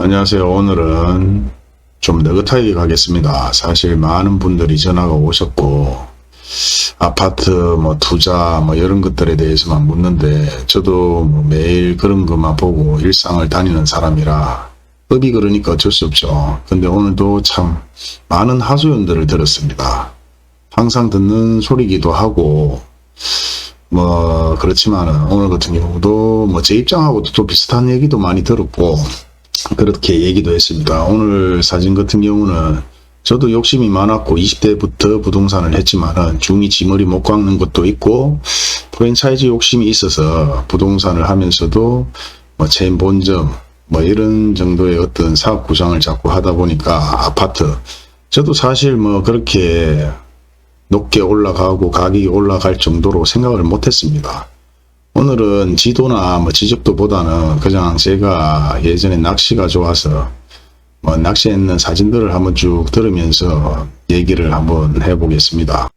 안녕하세요. 오늘은 좀 느긋하게 가겠습니다. 사실 많은 분들이 전화가 오셨고 아파트 투자 이런 것들에 대해서만 묻는데 저도 매일 그런 것만 보고 일상을 다니는 사람이라 법이 그러니까 어쩔 수 없죠. 근데 오늘도 참 많은 하소연들을 들었습니다. 항상 듣는 소리기도 하고 그렇지만은 오늘 같은 경우도 제 입장하고도 또 비슷한 얘기도 많이 들었고 그렇게 얘기도 했습니다. 오늘 사진 같은 경우는 저도 욕심이 많았고 20대부터 부동산을 했지만은 중이 지머리 못 깎는 것도 있고 프랜차이즈 욕심이 있어서 부동산을 하면서도 체인 본점 이런 정도의 어떤 사업 구상을 자꾸 하다 보니까 아파트 저도 사실 그렇게 높게 올라가고 가격이 올라갈 정도로 생각을 못 했습니다. 오늘은 지도나 지적도 보다는 그냥 제가 예전에 낚시가 좋아서 낚시했는 사진들을 한번 쭉 들으면서 얘기를 한번 해보겠습니다.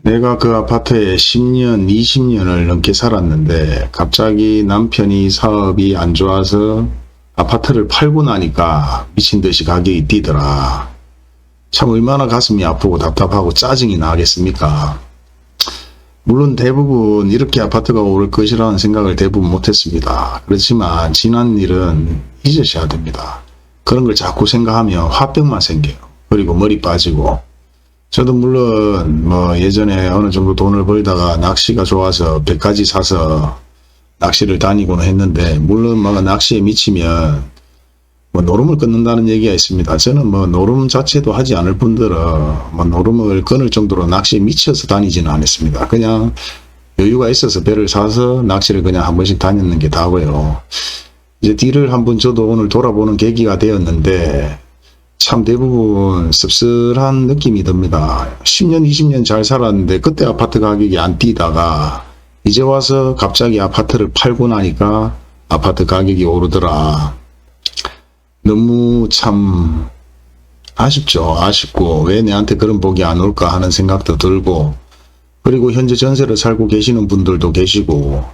내가 그 아파트에 10년, 20년을 넘게 살았는데 갑자기 남편이 사업이 안 좋아서 아파트를 팔고 나니까 미친듯이 가격이 뛰더라. 참 얼마나 가슴이 아프고 답답하고 짜증이 나겠습니까? 물론 대부분 이렇게 아파트가 오를 것이라는 생각을 대부분 못했습니다. 그렇지만 지난 일은 잊으셔야 됩니다. 그런 걸 자꾸 생각하면 화병만 생겨요. 그리고 머리 빠지고. 저도 물론 예전에 어느 정도 돈을 벌다가 낚시가 좋아서 배까지 사서 낚시를 다니고는 했는데 물론 낚시에 미치면 노름을 끊는다는 얘기가 있습니다. 저는 노름 자체도 하지 않을 분들은 노름을 끊을 정도로 낚시에 미쳐서 다니지는 않았습니다. 그냥 여유가 있어서 배를 사서 낚시를 그냥 한 번씩 다녔는 게 다고요. 이제 뒤를 한번 저도 오늘 돌아보는 계기가 되었는데 참 대부분 씁쓸한 느낌이 듭니다. 10년 20년 잘 살았는데 그때 아파트 가격이 안 뛰다가 이제 와서 갑자기 아파트를 팔고 나니까 아파트 가격이 오르더라. 너무 참 아쉽죠. 아쉽고 왜 내한테 그런 복이 안 올까 하는 생각도 들고 그리고 현재 전세를 살고 계시는 분들도 계시고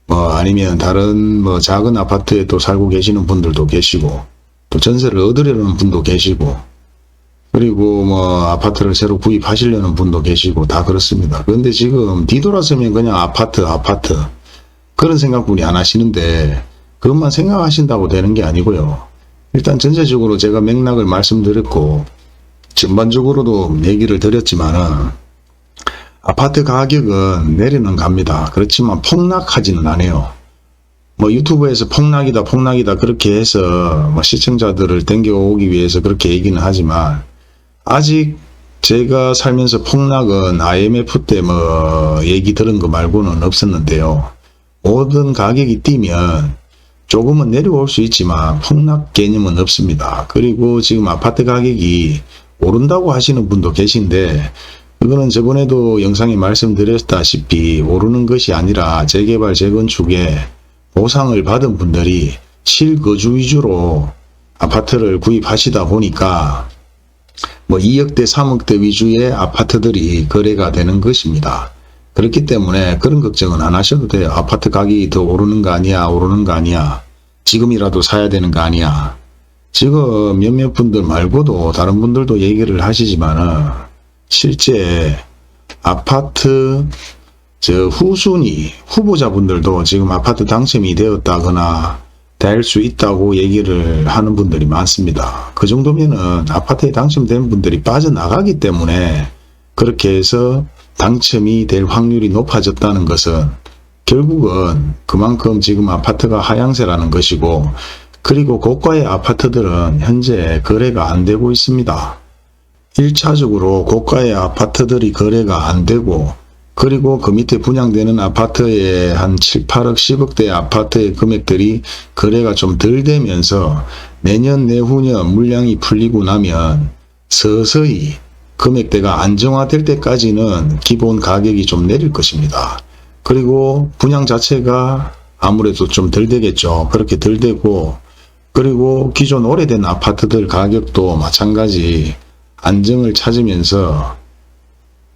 아니면 다른 작은 아파트에 또 살고 계시는 분들도 계시고 또 전세를 얻으려는 분도 계시고 그리고 아파트를 새로 구입하시려는 분도 계시고 다 그렇습니다. 그런데 지금 뒤돌아서면 그냥 아파트 그런 생각뿐이 안 하시는데 그것만 생각하신다고 되는 게 아니고요. 일단 전체적으로 제가 맥락을 말씀드렸고 전반적으로도 얘기를 드렸지만은 아파트 가격은 내리는 갑니다. 그렇지만 폭락하지는 않아요. 유튜브에서 폭락이다 그렇게 해서 시청자들을 땡겨오기 위해서 그렇게 얘기는 하지만 아직 제가 살면서 폭락은 IMF 때 얘기 들은 거 말고는 없었는데요. 모든 가격이 뛰면 조금은 내려올 수 있지만 폭락 개념은 없습니다. 그리고 지금 아파트 가격이 오른다고 하시는 분도 계신데 그거는 저번에도 영상에 말씀드렸다시피 오르는 것이 아니라 재개발 재건축에 보상을 받은 분들이 실거주 위주로 아파트를 구입하시다 보니까 2억대 3억대 위주의 아파트들이 거래가 되는 것입니다. 그렇기 때문에 그런 걱정은 안 하셔도 돼요. 아파트 가격이 더 오르는 거 아니야 오르는 거 아니야 지금이라도 사야 되는 거 아니야. 지금 몇몇 분들 말고도 다른 분들도 얘기를 하시지만은 실제 아파트 후순위 후보자분들도 지금 아파트 당첨이 되었다거나 될 수 있다고 얘기를 하는 분들이 많습니다. 그 정도면은 아파트에 당첨된 분들이 빠져나가기 때문에 그렇게 해서 당첨이 될 확률이 높아졌다는 것은 결국은 그만큼 지금 아파트가 하향세라는 것이고 그리고 고가의 아파트들은 현재 거래가 안 되고 있습니다. 1차적으로 고가의 아파트들이 거래가 안 되고 그리고 그 밑에 분양되는 아파트의 한 7, 8억, 10억대 아파트의 금액들이 거래가 좀 덜 되면서 내년 내후년 물량이 풀리고 나면 서서히 금액대가 안정화될 때까지는 기본 가격이 좀 내릴 것입니다. 그리고 분양 자체가 아무래도 좀 덜 되겠죠. 그렇게 덜 되고 그리고 기존 오래된 아파트들 가격도 마찬가지 안정을 찾으면서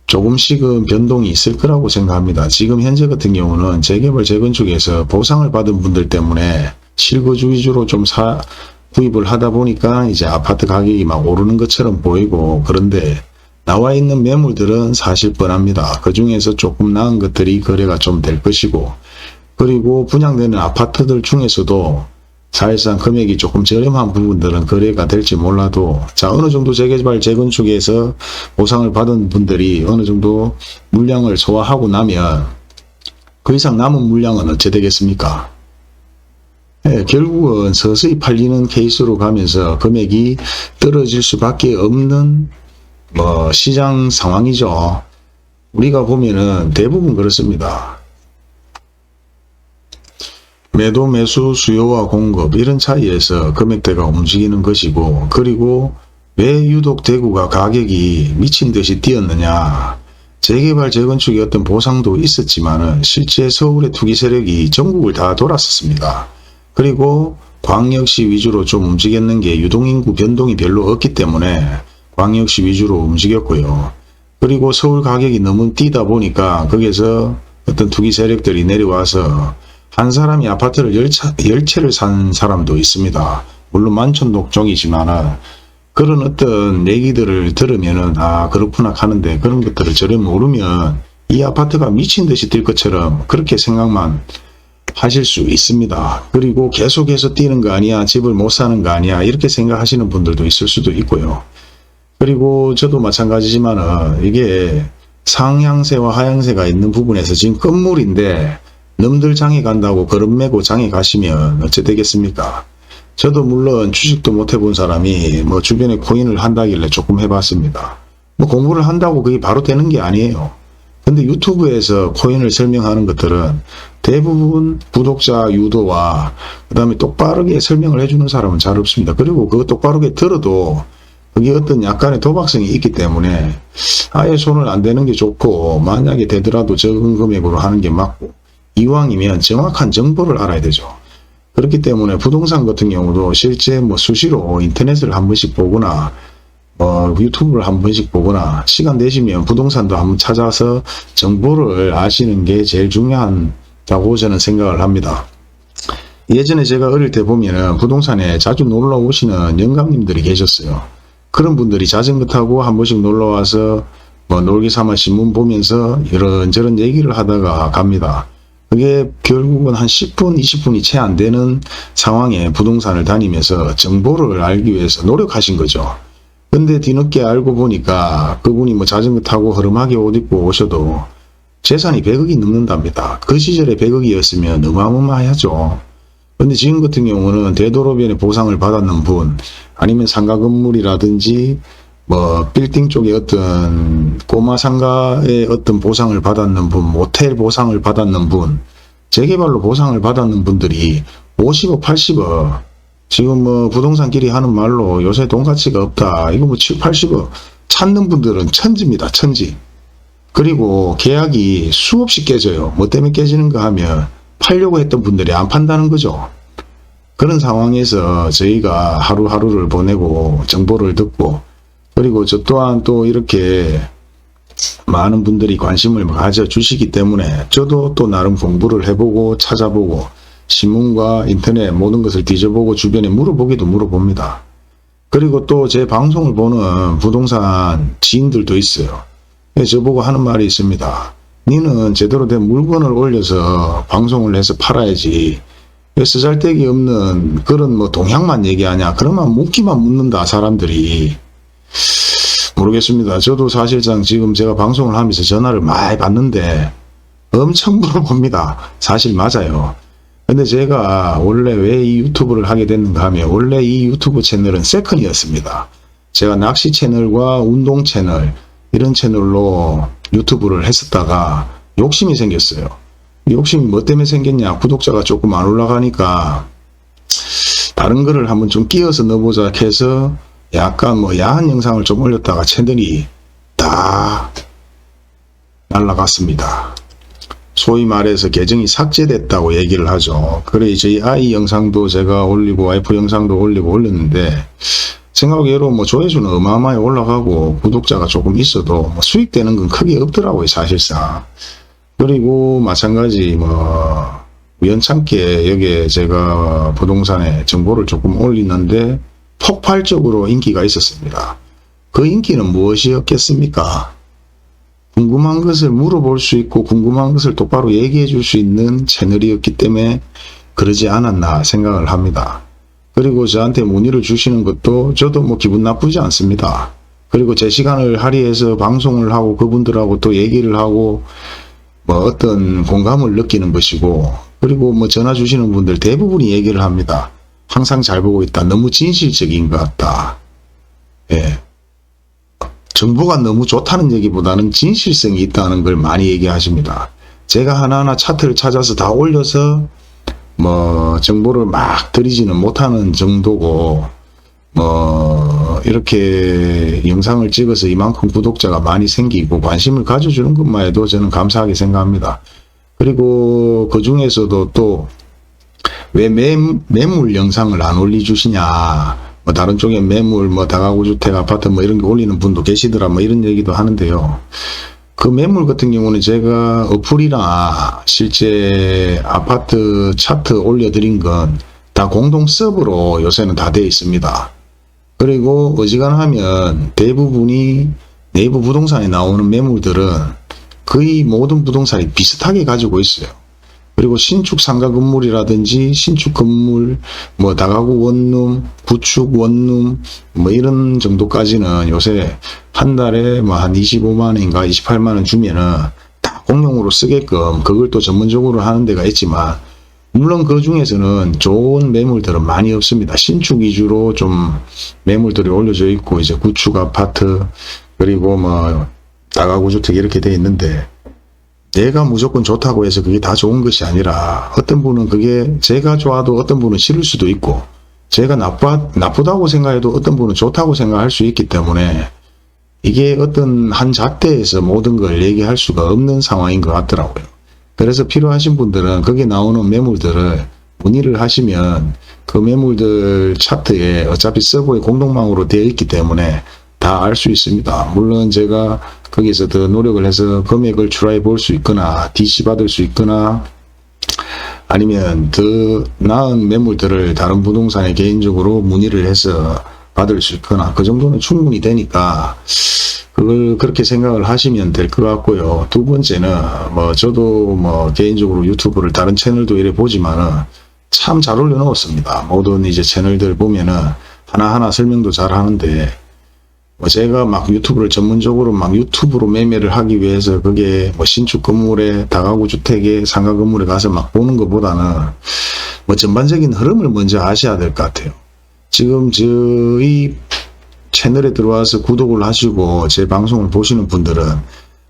조금씩은 변동이 있을 거라고 생각합니다. 지금 현재 같은 경우는 재개발 재건축에서 보상을 받은 분들 때문에 실거주 위주로 좀 구입을 하다 보니까 이제 아파트 가격이 막 오르는 것처럼 보이고, 그런데 나와 있는 매물들은 사실 뻔합니다. 그 중에서 조금 나은 것들이 거래가 좀 될 것이고, 그리고 분양되는 아파트들 중에서도 사실상 금액이 조금 저렴한 부분들은 거래가 될지 몰라도, 자, 어느 정도 재개발 재건축에서 보상을 받은 분들이 어느 정도 물량을 소화하고 나면 그 이상 남은 물량은 어찌 되겠습니까? 네, 결국은 서서히 팔리는 케이스로 가면서 금액이 떨어질 수밖에 없는 시장 상황이죠. 우리가 보면은 대부분 그렇습니다. 매도 매수 수요와 공급 이런 차이에서 금액대가 움직이는 것이고, 그리고 왜 유독 대구가 가격이 미친 듯이 뛰었느냐. 재개발 재건축의 어떤 보상도 있었지만은 실제 서울의 투기 세력이 전국을 다 돌았었습니다. 그리고 광역시 위주로 좀 움직였는 게 유동인구 변동이 별로 없기 때문에 광역시 위주로 움직였고요. 그리고 서울 가격이 너무 뛰다 보니까 거기에서 어떤 투기 세력들이 내려와서 한 사람이 아파트를 10채를 산 사람도 있습니다. 물론 만천독종이지만은 그런 어떤 얘기들을 들으면은 아 그렇구나 하는데, 그런 것들을 전혀 모르면 이 아파트가 미친 듯이 뛸 것처럼 그렇게 생각만 하실 수 있습니다. 그리고 계속해서 뛰는 거 아니야, 집을 못 사는 거 아니야, 이렇게 생각하시는 분들도 있을 수도 있고요. 그리고 저도 마찬가지지만은 이게 상향세와 하향세가 있는 부분에서 지금 건물인데 넘들 장에 간다고 걸음 메고 장에 가시면 어찌 되겠습니까? 저도 물론 주식도 못 해본 사람이 주변에 코인을 한다길래 조금 해봤습니다. 공부를 한다고 그게 바로 되는 게 아니에요. 근데 유튜브에서 코인을 설명하는 것들은 대부분 구독자 유도와 그 다음에 똑바르게 설명을 해주는 사람은 잘 없습니다. 그리고 그거 똑바르게 들어도 그게 어떤 약간의 도박성이 있기 때문에 아예 손을 안 대는 게 좋고, 만약에 되더라도 적은 금액으로 하는 게 맞고, 이왕이면 정확한 정보를 알아야 되죠. 그렇기 때문에 부동산 같은 경우도 실제 수시로 인터넷을 한 번씩 보거나 유튜브를 한 번씩 보거나 시간 되시면 부동산도 한번 찾아서 정보를 아시는 게 제일 중요하다고 저는 생각을 합니다. 예전에 제가 어릴 때 보면은 부동산에 자주 놀러 오시는 영감님들이 계셨어요. 그런 분들이 자전거 타고 한 번씩 놀러 와서 놀기 삼아 신문 보면서 이런저런 얘기를 하다가 갑니다. 그게 결국은 한 10분, 20분이 채 안 되는 상황에 부동산을 다니면서 정보를 알기 위해서 노력하신 거죠. 근데 뒤늦게 알고 보니까 그분이 자전거 타고 허름하게 옷 입고 오셔도 재산이 100억이 넘는답니다. 그 시절에 100억이었으면 어마어마하죠. 근데 지금 같은 경우는 대도로변에 보상을 받았는 분, 아니면 상가 건물이라든지 빌딩 쪽에 어떤 꼬마 상가에 어떤 보상을 받았는 분, 모텔 보상을 받았는 분, 재개발로 보상을 받았는 분들이 50억, 80억, 지금 부동산 길이 하는 말로 요새 돈 가치가 없다, 이거 7, 80억 찾는 분들은 천지입니다. 천지. 그리고 계약이 수없이 깨져요. 뭐 때문에 깨지는가 하면 팔려고 했던 분들이 안 판다는 거죠. 그런 상황에서 저희가 하루하루를 보내고 정보를 듣고, 그리고 저 또한 또 이렇게 많은 분들이 관심을 가져주시기 때문에 저도 또 나름 공부를 해보고 찾아보고 신문과 인터넷 모든 것을 뒤져보고 주변에 물어보기도 물어봅니다. 그리고 또 제 방송을 보는 부동산 지인들도 있어요. 저보고 하는 말이 있습니다. 니는 제대로 된 물건을 올려서 방송을 해서 팔아야지, 쓰잘데기 없는 그런 동향만 얘기하냐, 그러면 묻기만 묻는다 사람들이. 모르겠습니다. 저도 사실상 지금 제가 방송을 하면서 전화를 많이 받는데 엄청 물어봅니다. 사실 맞아요. 근데 제가 원래 왜 이 유튜브를 하게 됐는가 하면, 원래 이 유튜브 채널은 세컨이었습니다. 제가 낚시 채널과 운동 채널 이런 채널로 유튜브를 했었다가 욕심이 생겼어요. 욕심이 뭐 때문에 생겼냐, 구독자가 조금 안 올라가니까 다른 거를 한번 좀 끼워서 넣어보자 해서 약간 야한 영상을 좀 올렸다가 채널이 다 날라갔습니다. 소위 말해서 계정이 삭제됐다고 얘기를 하죠. 그래 저희 아이 영상도 제가 올리고 와이프 영상도 올렸는데 생각외로 조회수는 어마어마하게 올라가고 구독자가 조금 있어도 수익되는 건 크게 없더라고요, 사실상. 그리고 마찬가지 우연찮게 여기에 제가 부동산에 정보를 조금 올리는데 폭발적으로 인기가 있었습니다. 그 인기는 무엇이었겠습니까? 궁금한 것을 물어볼 수 있고 궁금한 것을 똑바로 얘기해 줄 수 있는 채널이었기 때문에 그러지 않았나 생각을 합니다. 그리고 저한테 문의를 주시는 것도 저도 뭐 기분 나쁘지 않습니다. 그리고 제 시간을 할애해서 방송을 하고 그분들하고 또 얘기를 하고 뭐 어떤 공감을 느끼는 것이고, 그리고 뭐 전화 주시는 분들 대부분이 얘기를 합니다. 항상 잘 보고 있다. 너무 진실적인 것 같다. 예. 정보가 너무 좋다는 얘기보다는 진실성이 있다는 걸 많이 얘기하십니다. 제가 하나하나 차트를 찾아서 다 올려서 뭐 정보를 막 드리지는 못하는 정도고, 뭐 이렇게 영상을 찍어서 이만큼 구독자가 많이 생기고 관심을 가져주는 것만 해도 저는 감사하게 생각합니다. 그리고 그 중에서도 또 왜 매물 영상을 안 올려주시냐, 뭐 다른 쪽에 매물, 뭐 다가구 주택, 아파트 뭐 이런 게 올리는 분도 계시더라, 뭐 이런 얘기도 하는데요. 그 매물 같은 경우는 제가 어플이나 실제 아파트 차트 올려드린 건 다 공동 서버로 요새는 다 되어 있습니다. 그리고 어지간하면 대부분이 네이버 부동산에 나오는 매물들은 거의 모든 부동산이 비슷하게 가지고 있어요. 그리고 신축 상가 건물이라든지 신축 건물, 뭐 다가구 원룸, 구축 원룸 뭐 이런 정도까지는 요새 한 달에 뭐 한 25만원인가 28만원 주면은 다 공용으로 쓰게끔 그걸 또 전문적으로 하는 데가 있지만, 물론 그 중에서는 좋은 매물들은 많이 없습니다. 신축 위주로 좀 매물들이 올려져 있고, 이제 구축 아파트, 그리고 뭐 다가구 주택 이렇게 돼 있는데, 내가 무조건 좋다고 해서 그게 다 좋은 것이 아니라 어떤 분은 그게 제가 좋아도 어떤 분은 싫을 수도 있고, 제가 나쁘다고 생각해도 어떤 분은 좋다고 생각할 수 있기 때문에 이게 어떤 한 잣대에서 모든 걸 얘기할 수가 없는 상황인 것 같더라고요. 그래서 필요하신 분들은 거기 나오는 매물들을 문의를 하시면 그 매물들 차트에 어차피 서버에 공동망으로 되어 있기 때문에 다 알 수 있습니다. 물론 제가 거기서 더 노력을 해서 금액을 추라해 볼 수 있거나 DC 받을 수 있거나 아니면 더 나은 매물들을 다른 부동산에 개인적으로 문의를 해서 받을 수 있거나 그 정도는 충분히 되니까 그걸 그렇게 생각을 하시면 될 것 같고요. 두 번째는 뭐 저도 뭐 개인적으로 유튜브를 다른 채널도 이래 보지만은 참 잘 올려놓았습니다. 모든 이제 채널들 보면은 하나하나 설명도 잘 하는데, 뭐 제가 막 유튜브를 전문적으로 막 유튜브로 매매를 하기 위해서 그게 뭐 신축 건물에 다가구 주택에 상가 건물에 가서 막 보는 것보다는 뭐 전반적인 흐름을 먼저 아셔야 될 것 같아요. 지금 저희 채널에 들어와서 구독을 하시고 제 방송을 보시는 분들은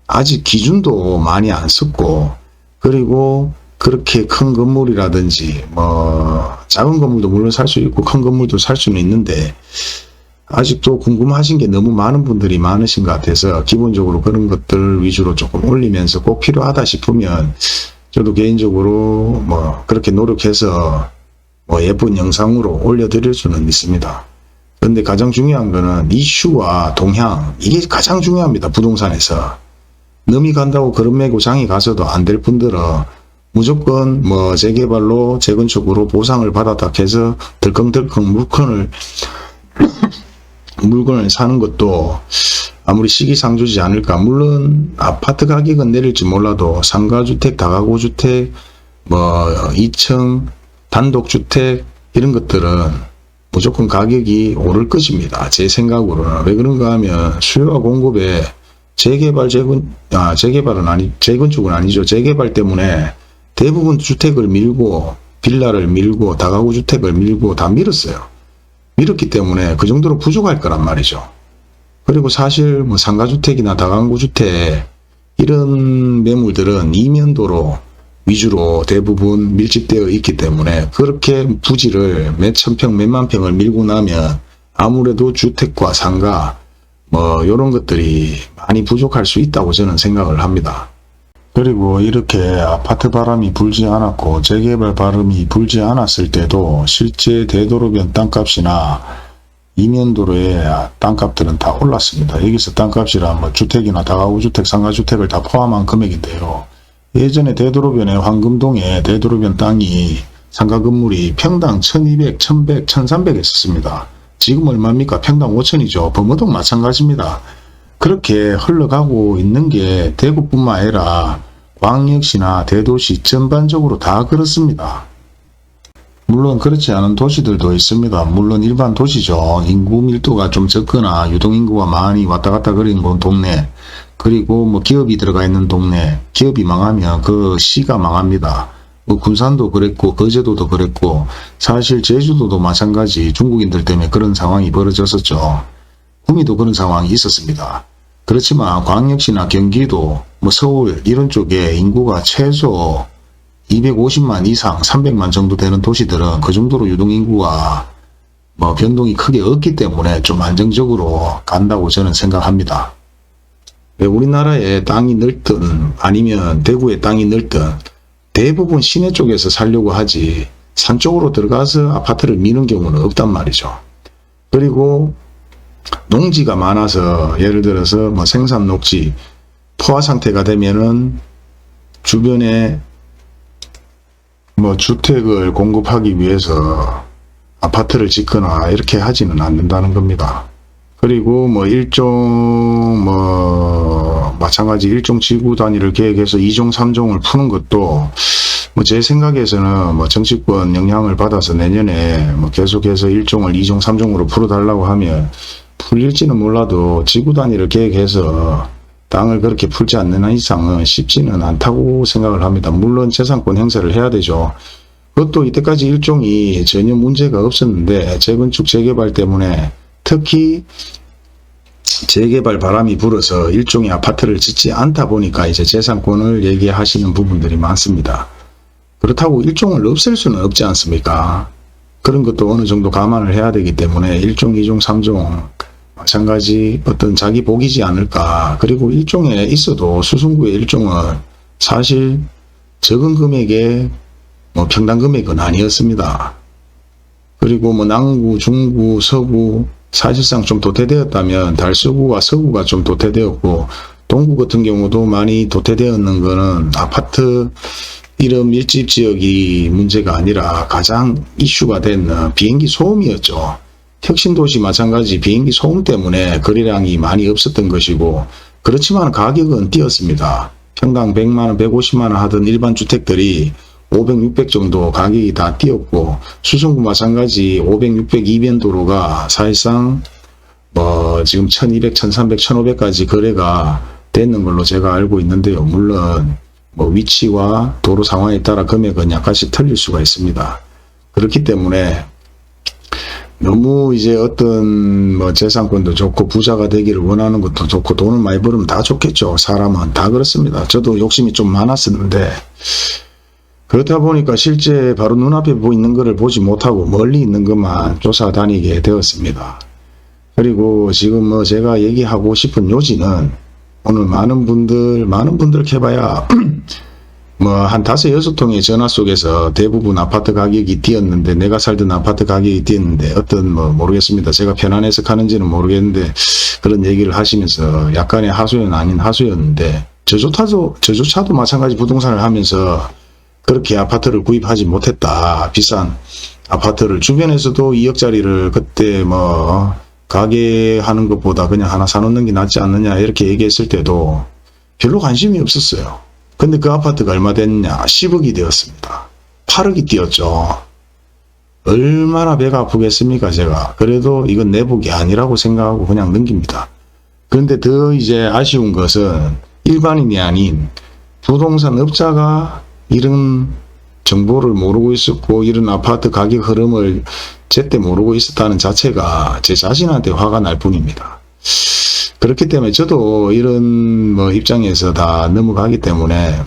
아직 기준도 많이 안 썼고, 그리고 그렇게 큰 건물이라든지 뭐 작은 건물도 물론 살 수 있고 큰 건물도 살 수는 있는데 아직도 궁금하신 게 너무 많은 분들이 많으신 것 같아서 기본적으로 그런 것들 위주로 조금 올리면서 꼭 필요하다 싶으면 저도 개인적으로 뭐 그렇게 노력해서 뭐 예쁜 영상으로 올려드릴 수는 있습니다. 그런데 가장 중요한 거는 이슈와 동향, 이게 가장 중요합니다. 부동산에서 넘이 간다고 그런 메고 장이 가서도 안 될 분들은 무조건 뭐 재개발로 재건축으로 보상을 받았다 해서 덜컹덜컹 물건을 사는 것도 아무리 시기상조지 않을까. 물론 아파트 가격은 내릴지 몰라도 상가주택, 다가구주택, 뭐 2층 단독주택 이런 것들은 무조건 가격이 오를 것입니다. 제 생각으로는. 왜 그런가 하면 수요와 공급에 재건축은 아니죠. 재개발 때문에 대부분 주택을 밀고 빌라를 밀고 다가구 주택을 밀고 다 밀었어요. 밀었기 때문에 그 정도로 부족할 거란 말이죠. 그리고 사실 뭐 상가주택이나 다가구 주택 이런 매물들은 이면도로 위주로 대부분 밀집되어 있기 때문에 그렇게 부지를 몇 천평 몇만 평을 밀고 나면 아무래도 주택과 상가 뭐 이런 것들이 많이 부족할 수 있다고 저는 생각을 합니다. 그리고 이렇게 아파트 바람이 불지 않았고 재개발 바람이 불지 않았을 때도 실제 대도로변 땅값이나 이면도로의 땅값들은 다 올랐습니다. 여기서 땅값이란 뭐 주택이나 다가구 주택, 상가주택을 다 포함한 금액인데요. 예전에 대도로변에 황금동에 대도로변 땅이 상가 건물이 평당 1200, 1100, 1300 했었습니다. 지금 얼마입니까? 평당 5000이죠. 범어동 마찬가지입니다. 그렇게 흘러가고 있는 게 대구뿐만 아니라 광역시나 대도시 전반적으로 다 그렇습니다. 물론 그렇지 않은 도시들도 있습니다. 물론 일반 도시죠. 인구 밀도가 좀 적거나 유동인구가 많이 왔다 갔다 거리는 동네, 그리고 뭐 기업이 들어가 있는 동네, 기업이 망하면 그 시가 망합니다. 뭐 군산도 그랬고 거제도도 그랬고 사실 제주도도 마찬가지 중국인들 때문에 그런 상황이 벌어졌었죠. 구미도 그런 상황이 있었습니다. 그렇지만 광역시나 경기도, 뭐 서울 이런 쪽에 인구가 최소 250만 이상 300만 정도 되는 도시들은 그 정도로 유동인구가 뭐 변동이 크게 없기 때문에 좀 안정적으로 간다고 저는 생각합니다. 우리나라에 땅이 넓든 아니면 대구에 땅이 넓든 대부분 시내 쪽에서 살려고 하지 산 쪽으로 들어가서 아파트를 미는 경우는 없단 말이죠. 그리고 농지가 많아서 예를 들어서 뭐 생산 녹지 포화 상태가 되면은 주변에 뭐 주택을 공급하기 위해서 아파트를 짓거나 이렇게 하지는 않는다는 겁니다. 그리고 뭐 마찬가지 일종 지구 단위를 계획해서 2종 3종을 푸는 것도 뭐 제 생각에서는 뭐 정치권 영향을 받아서 내년에 뭐 계속해서 1종을 2종 3종으로 풀어달라고 하면 풀릴지는 몰라도 지구 단위를 계획해서 땅을 그렇게 풀지 않는 이상은 쉽지는 않다고 생각을 합니다. 물론 재산권 행사를 해야 되죠. 그것도 이때까지 일종이 전혀 문제가 없었는데 재건축 재개발 때문에 특히 재개발 바람이 불어서 일종의 아파트를 짓지 않다 보니까 이제 재산권을 얘기하시는 부분들이 많습니다. 그렇다고 일종을 없앨 수는 없지 않습니까? 그런 것도 어느 정도 감안을 해야 되기 때문에 1종, 2종, 3종 마찬가지 어떤 자기 복이지 않을까. 그리고 일종에 있어도 수성구의 일종은 사실 적은 금액의 뭐 평당 금액은 아니었습니다. 그리고 뭐 남구, 중구, 서구 사실상 좀 도태되었다면 달서구와 서구가 좀 도태되었고 동구 같은 경우도 많이 도태되었는 거는 아파트 이런 밀집 지역이 문제가 아니라 가장 이슈가 된 비행기 소음이었죠. 혁신도시 마찬가지 비행기 소음 때문에 거래량이 많이 없었던 것이고 그렇지만 가격은 뛰었습니다. 평당 100만원, 150만원 하던 일반 주택들이 500, 600 정도 가격이 다 뛰었고 수성구 마찬가지 500, 600 이변도로가 사실상 뭐 지금 1200, 1300, 1500까지 거래가 되는 걸로 제가 알고 있는데요. 물론 뭐 위치와 도로 상황에 따라 금액은 약간씩 틀릴 수가 있습니다. 그렇기 때문에 너무 이제 어떤 뭐 재산권도 좋고 부자가 되기를 원하는 것도 좋고 돈을 많이 벌으면 다 좋겠죠. 사람은 다 그렇습니다. 저도 욕심이 좀 많았었는데 그렇다 보니까 실제 바로 눈앞에 있는 것을 보지 못하고 멀리 있는 것만 쫓아다니게 되었습니다. 그리고 지금 뭐 제가 얘기하고 싶은 요지는 오늘 많은 분들 해봐야 뭐 한 5, 6통의 전화 속에서 대부분 아파트 가격이 뛰었는데 내가 살던 아파트 가격이 뛰었는데 어떤 뭐 모르겠습니다. 제가 편안 해석하는지는 모르겠는데 그런 얘기를 하시면서 약간의 하소연 아닌 하소연인데 저조차도 마찬가지 부동산을 하면서 그렇게 아파트를 구입하지 못했다. 비싼 아파트를 주변에서도 2억짜리를 그때 뭐 가게 하는 것보다 그냥 하나 사놓는 게 낫지 않느냐 이렇게 얘기했을 때도 별로 관심이 없었어요. 근데 그 아파트가 얼마 됐냐? 10억이 되었습니다. 8억이 뛰었죠. 얼마나 배가 아프겠습니까 제가. 그래도 이건 내 복이 아니라고 생각하고 그냥 넘깁니다. 그런데 더 이제 아쉬운 것은 일반인이 아닌 부동산 업자가 이런 정보를 모르고 있었고 이런 아파트 가격 흐름을 제때 모르고 있었다는 자체가 제 자신한테 화가 날 뿐입니다. 그렇기 때문에 저도 이런 뭐 입장에서 다 넘어가기 때문에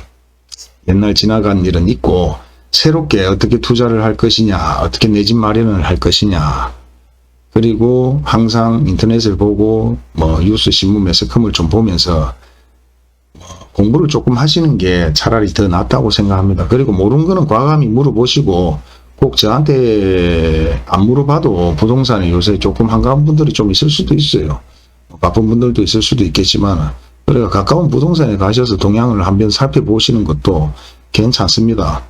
옛날 지나간 일은 있고 새롭게 어떻게 투자를 할 것이냐, 어떻게 내 집 마련을 할 것이냐, 그리고 항상 인터넷을 보고 뭐 뉴스 신문 매스컴을 좀 보면서 공부를 조금 하시는 게 차라리 더 낫다고 생각합니다. 그리고 모르는 거는 과감히 물어보시고 꼭 저한테 안 물어봐도 부동산에 요새 조금 한가한 분들이 좀 있을 수도 있어요. 바쁜 분들도 있을 수도 있겠지만 그래서 가까운 부동산에 가셔서 동향을 한번 살펴보시는 것도 괜찮습니다.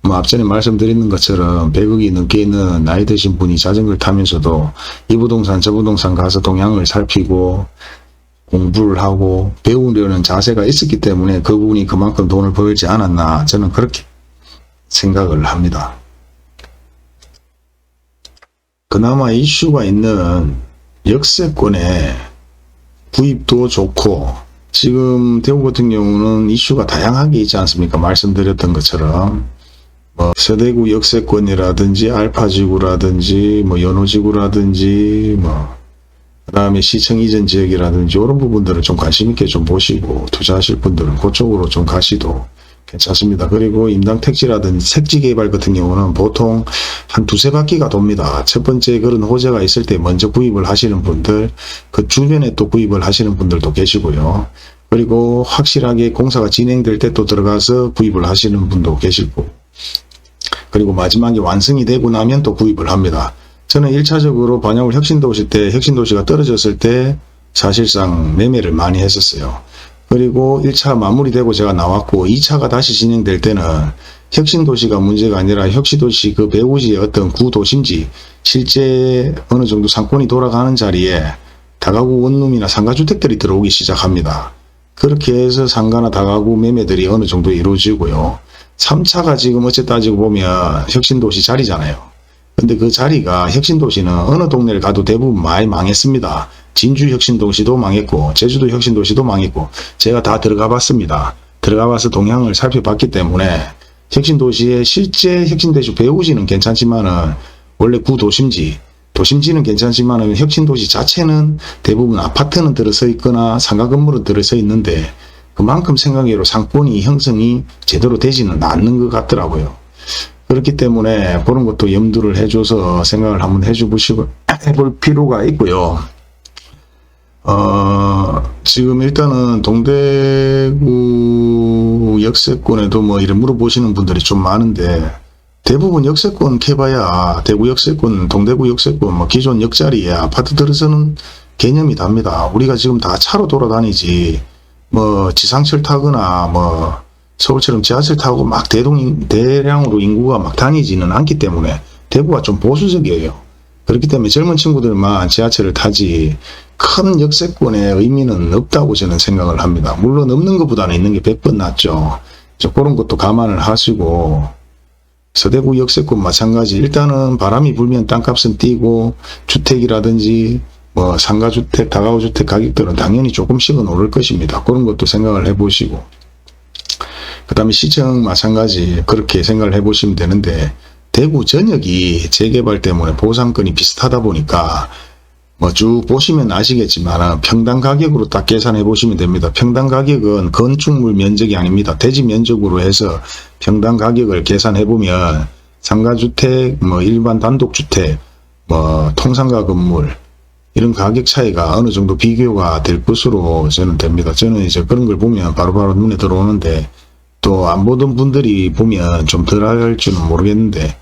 뭐 앞전에 말씀드리는 것처럼 100억이 넘게 있는 나이 드신 분이 자전거를 타면서도 이 부동산 저 부동산 가서 동향을 살피고 공부를 하고 배우려는 자세가 있었기 때문에 그분이 그만큼 돈을 벌지 않았나, 저는 그렇게 생각을 합니다. 그나마 이슈가 있는 역세권의 구입도 좋고, 지금 대구 같은 경우는 이슈가 다양하게 있지 않습니까? 말씀드렸던 것처럼 뭐 서대구 역세권이라든지 알파지구라든지 뭐 연호지구라든지 뭐 그다음에 시청 이전 지역이라든지 이런 부분들을 좀 관심 있게 좀 보시고 투자하실 분들은 그쪽으로 좀 가시도 괜찮습니다. 그리고 임당 택지라든지 택지 개발 같은 경우는 보통 한 두세 바퀴가 돕니다. 첫 번째 그런 호재가 있을 때 먼저 구입을 하시는 분들, 그 주변에 또 구입을 하시는 분들도 계시고요. 그리고 확실하게 공사가 진행될 때 또 들어가서 구입을 하시는 분도 계시고, 그리고 마지막에 완성이 되고 나면 또 구입을 합니다. 저는 1차적으로 반야울 혁신도시 때, 혁신도시가 떨어졌을 때 사실상 매매를 많이 했었어요. 그리고 1차 마무리되고 제가 나왔고 2차가 다시 진행될 때는 혁신도시가 문제가 아니라 혁신도시 그 배후지의 어떤 구도심지, 실제 어느 정도 상권이 돌아가는 자리에 다가구 원룸이나 상가주택들이 들어오기 시작합니다. 그렇게 해서 상가나 다가구 매매들이 어느 정도 이루어지고요. 3차가 지금 어째 따지고 보면 혁신도시 자리잖아요. 근데 그 자리가, 혁신도시는 어느 동네를 가도 대부분 많이 망했습니다. 진주 혁신도시도 망했고 제주도 혁신도시도 망했고 제가 다 들어가 봤습니다. 들어가 봐서 동향을 살펴봤기 때문에 혁신도시의 실제 혁신도시 배후지는 괜찮지만은 원래 도심지는 괜찮지만은 혁신도시 자체는 대부분 아파트는 들어서 있거나 상가 건물은 들어서 있는데 그만큼 생각외로 상권이 형성이 제대로 되지는 않는 것 같더라고요. 그렇기 때문에 그런 것도 염두를 해줘서 생각을 한번 해볼 필요가 있고요. 지금 일단은 동대구 역세권에도 뭐 이래 물어보시는 분들이 좀 많은데, 대부분 역세권 캐봐야 대구 역세권, 동대구 역세권, 뭐 기존 역자리에 아파트 들어서는 개념이 답니다. 우리가 지금 다 차로 돌아다니지, 뭐 지상철 타거나 뭐 서울처럼 지하철 타고 막 대량으로 인구가 막 다니지는 않기 때문에 대구가 좀 보수적이에요. 그렇기 때문에 젊은 친구들만 지하철을 타지 큰 역세권의 의미는 없다고 저는 생각을 합니다. 물론 없는 것보다는 있는 게 100번 낫죠. 그런 것도 감안을 하시고, 서대구 역세권 마찬가지. 일단은 바람이 불면 땅값은 뛰고 주택이라든지 뭐 상가주택, 다가구주택 가격들은 당연히 조금씩은 오를 것입니다. 그런 것도 생각을 해보시고, 그 다음에 시청 마찬가지 그렇게 생각을 해보시면 되는데, 대구 전역이 재개발 때문에 보상권이 비슷하다 보니까 뭐 쭉 보시면 아시겠지만 평당 가격으로 딱 계산해 보시면 됩니다. 평당 가격은 건축물 면적이 아닙니다. 대지 면적으로 해서 평당 가격을 계산해 보면 상가주택, 뭐 일반 단독주택, 뭐 통상가 건물 이런 가격 차이가 어느 정도 비교가 될 것으로 저는 됩니다. 저는 이제 그런 걸 보면 바로바로 눈에 들어오는데, 또 안 보던 분들이 보면 좀 덜 할지는 모르겠는데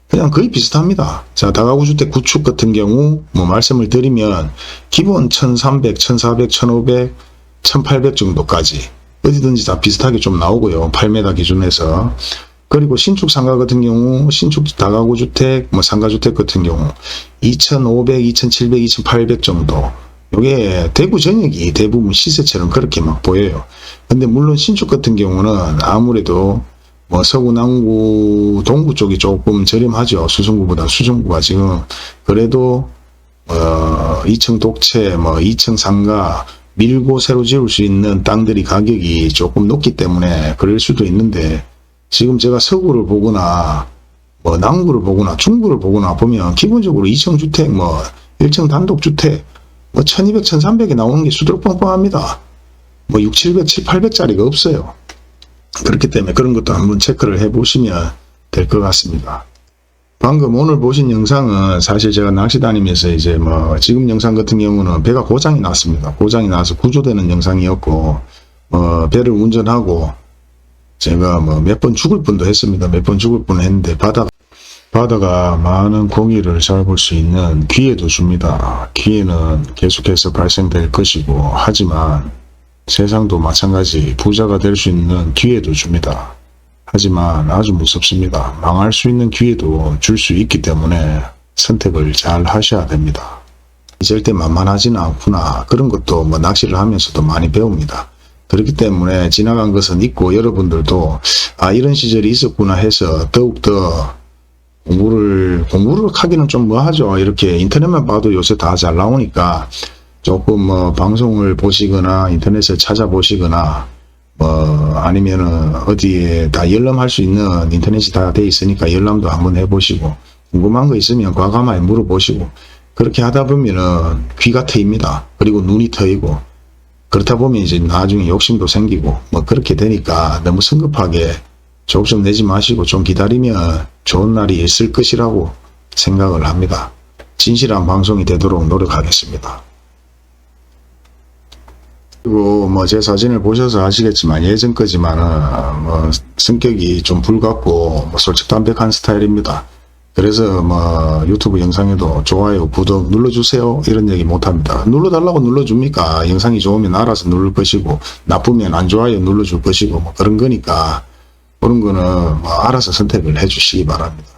그냥 거의 비슷합니다. 자, 다가구주택 구축 같은 경우 뭐 말씀을 드리면 기본 1300, 1400, 1500, 1800 정도까지 어디든지 다 비슷하게 좀 나오고요. 8m 기준에서. 그리고 신축 상가 같은 경우, 신축 다가구주택, 뭐 상가주택 같은 경우 2500, 2700, 2800 정도. 요게 대구 전역이 대부분 시세처럼 그렇게 막 보여요. 근데 물론 신축 같은 경우는 아무래도 뭐 서구, 남구, 동구 쪽이 조금 저렴하죠. 수성구보다. 수성구가 지금 그래도 2층 독채, 뭐 2층 상가 밀고 새로 지을 수 있는 땅들이 가격이 조금 높기 때문에 그럴 수도 있는데, 지금 제가 서구를 보거나 뭐 남구를 보거나 중구를 보거나 보면 기본적으로 2층 주택, 뭐 1층 단독주택 뭐 1200, 1300에 나오는 게 수두룩 뻥뻥합니다. 뭐 6, 700, 7, 800짜리가 없어요. 그렇기 때문에 그런 것도 한번 체크를 해 보시면 될 것 같습니다. 방금 오늘 보신 영상은 사실 제가 낚시 다니면서 이제 뭐 지금 영상 같은 경우는 배가 고장이 났습니다. 고장이 나서 구조되는 영상이었고, 배를 운전하고 제가 뭐 몇 번 죽을 뻔도 했습니다. 몇 번 죽을 뻔 했는데 바다가 많은 고기를 잡을 수 있는 기회도 줍니다. 기회는 계속해서 발생될 것이고, 하지만 세상도 마찬가지 부자가 될 수 있는 기회도 줍니다. 하지만 아주 무섭습니다. 망할 수 있는 기회도 줄 수 있기 때문에 선택을 잘 하셔야 됩니다. 절대 만만하지는 않구나. 그런 것도 뭐 낚시를 하면서도 많이 배웁니다. 그렇기 때문에 지나간 것은 있고 여러분들도 이런 시절이 있었구나 해서 더욱더 공부를 하기는 좀 뭐하죠. 이렇게 인터넷만 봐도 요새 다 잘 나오니까 조금 뭐 방송을 보시거나 인터넷을 찾아보시거나 뭐 아니면은 어디에 다 열람할 수 있는 인터넷이 다 돼 있으니까 열람도 한번 해보시고 궁금한 거 있으면 과감하게 물어보시고 그렇게 하다 보면은 귀가 트입니다. 그리고 눈이 트이고 그렇다 보면 이제 나중에 욕심도 생기고 뭐 그렇게 되니까 너무 성급하게 욕심 내지 마시고 좀 기다리면 좋은 날이 있을 것이라고 생각을 합니다. 진실한 방송이 되도록 노력하겠습니다. 그리고 뭐 제 사진을 보셔서 아시겠지만 예전 거지만은 뭐 성격이 좀 불같고 뭐 솔직담백한 스타일입니다. 그래서 뭐 유튜브 영상에도 좋아요, 구독 눌러주세요 이런 얘기 못합니다. 눌러달라고 눌러줍니까? 영상이 좋으면 알아서 누를 것이고 나쁘면 안 좋아요 눌러줄 것이고 뭐 그런 거니까 그런 거는 뭐 알아서 선택을 해주시기 바랍니다.